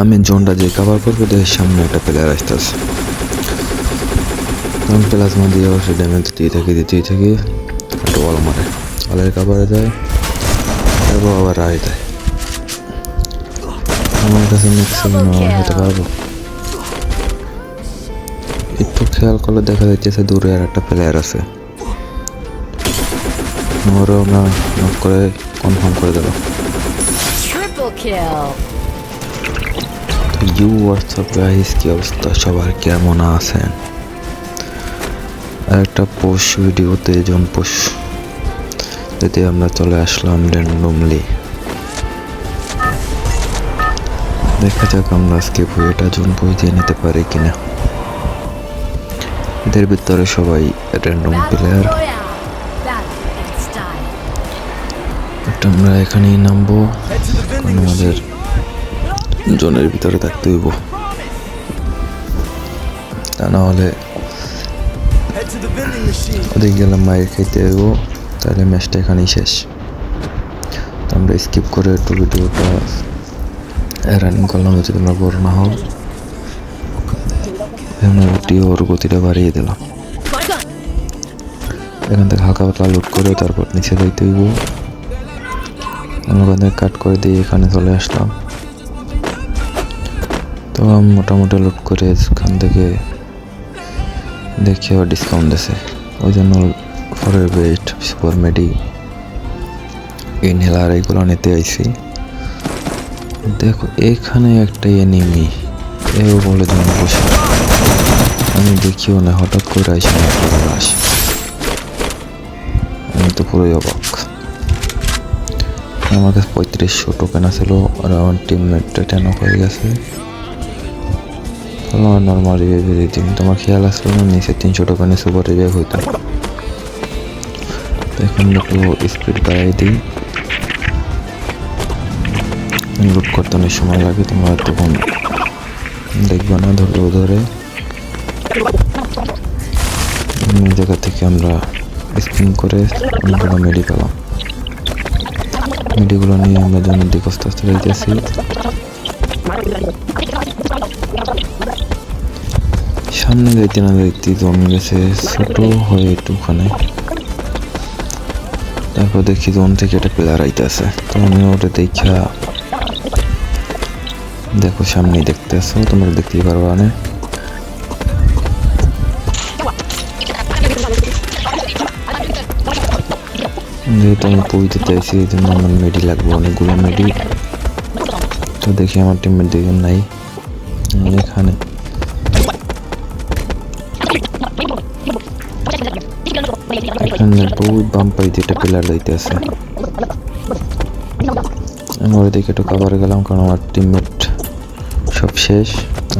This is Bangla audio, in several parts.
আমি জোনটা যে কভার করবো দেখে সামনে একটা প্লেয়ার আসতেছে, তখন প্লাজমা দিয়ে সে ড্যামেজ দিতেই থাকি একটা ওয়াল মারে, ওয়ালের কাভারে যায় তারপর আবার রায় দেয়। আমার কাছে ম্যাক্সিমাম হতে পারবো। একটু খেয়াল করলে দেখা যাচ্ছে দূরে আর একটা প্লেয়ার আছে, ওরও আমরা নক করে কনফার্ম করে দিলাম। ইউ হোয়াটসঅ্যাপ গাইস, কি অবস্থা সবার, কেমন আছেন? আর একটা পোস্ট ভিডিওতে জন পোস্ট যেতে আমরা চলে আসলাম র্যান্ডমলি। দেখা যাক আমরা আজকে বইটা জন বই দিয়ে নিতে পারি কিনা। এদের ভিতরে সবাই র্যান্ডম প্লেয়ার। আমরা এখানেই নামবো, আমাদের জোনের ভিতরে থাকতে হইব, তা না হলে ওদিকে গেলাম মায়ের খাইতে হইব, তাহলে ম্যাচটা এখানেই শেষ। তো আমরা স্কিপ করে একটু ভিডিওটা রানিং করলাম যদি তোমরা বড় না হও। ওর গতিটা বাড়িয়ে দিলাম। এখান থেকে হালকা পাতলা লুট করে তারপর নিচে যাইতে হইব। আমি ওখান থেকে কাট করে দিয়ে এখানে চলে আসলাম। তো মোটামুটি লুট করে এখান থেকে দেখে ডিসকাউন্ট দিয়েছে, ওই জন্য ফরের বেস্ট সুপার মেডি ইনহেলার এইগুলো নিতে আইছি। দেখো এখানে একটা এনিমি, এও বলে দিন বসে, আমি দেখিও না, হঠাৎ করে আইসি আসে, আমি তো পুরোই অবাক। আমার কাছে 3500 টোকেন আছিল আর আমার টিমমেটটা 10 হয়ে গেছে। নর্মাল রিভাইভ দিন, তোমার খেয়াল আসলো না নিচে 300 টোকেনে সুপার রিভাইভ হইতো। এখন একটু স্পিড বাড়াই দিই, লুট করতে অনেক সময় লাগে, তোমরা তখন দেখবে না, ধরলেও ধরে। এই জায়গা থেকে আমরা স্পিন করে অনেকগুলো মেডি পেলাম, মেডিগুলো নিয়ে আমরা জনের দিকে আস্তে আস্তে যাইতেছি। সামনে যাইতে না যাইতে জমে গেছে ছোট হয়ে একটুখানে, তারপর দেখি জোন থেকে একটা প্লেয়ার আইতেছে, তো আমি ওটা দেখা, দেখো সামনেই দেখতে আসো, তোমরা দেখতেই পারবা না। যেহেতু আমি পইতে চাইছি এই জন্য আমার মেডি লাগবে, অনেকগুলো মেডি। তো দেখি আমার টিমমেট দুজন নাই এখানে, এখানে বহুত বাম পাইতে একটা প্লেয়ার যাইতে আছে। আমি ওই দিকে একটু কাভারে গেলাম, কারণ আমার টিমমেট সব শেষ,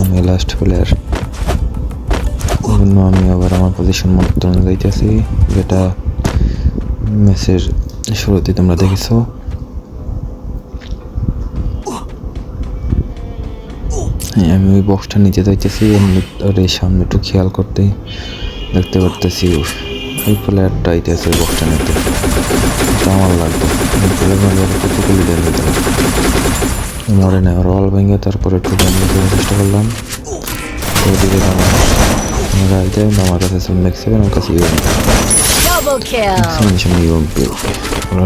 আমি লাস্ট প্লেয়ার, ওই জন্য আমি আবার আমার পজিশন মতো যাইতেছি, যেটা ম্যাচের শুরুতে তোমরা দেখেছো। হ্যাঁ, আমি ওই বক্সটা নিচে যাইতেছি, আর এই সামনে একটু খেয়াল করতেই দেখতে পারতেছি ওই প্লেয়ারটা আইতেছে ওই বক্সটা নিতে, আমার লাগবে কতগুলি দেন নিতে মরে না, আর অল ভেঙে তারপরে একটু দেওয়ার চেষ্টা করলাম। ওদিকে আমার কাছে ম্যাক্সিমাম, আমার কাছে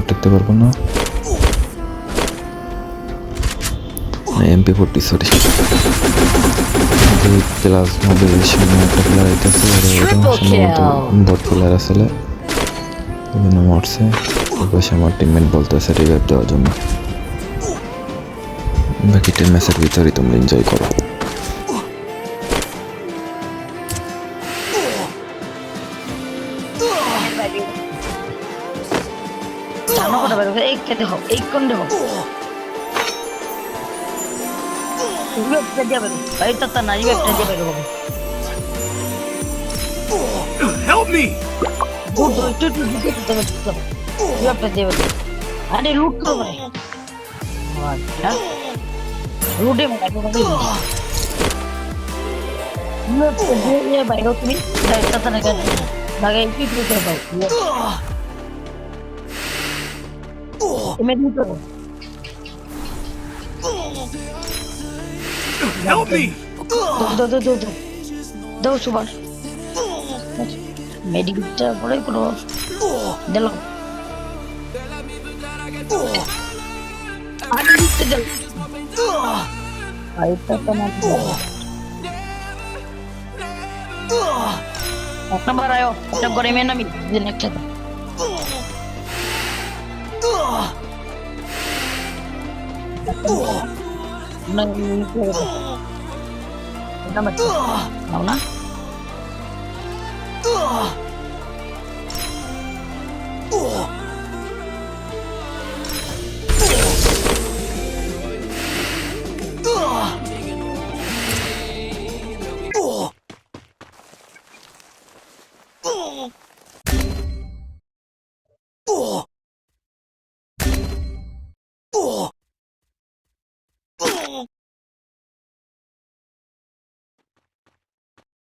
টিকতে পারবো না, MP40 সরি, প্লাস মোবাইল সামনে একটা প্লেয়ার আইতেছে, সম্ভবত বট প্লেয়ার আসলে বিভিন্ন মরছে। পাশে আমার টিমমেট বলতেছে রিভাইভ দেওয়ার জন্য। বাকিটা ম্যাচের ভিতরে তোমরা এনজয় করো। Help me! আরে লুট তো ভাই, লুটে বাইরে তুমি লাগাই কি করতে পারো, Help me! দাও সুভাষ মেডিকেলটা পরে কোনো দিলাম আরে দিতে দিল আইটা তো না এক নম্বর আয়ো একটা করে মেয়ে নামি দিন একসাথে নাও না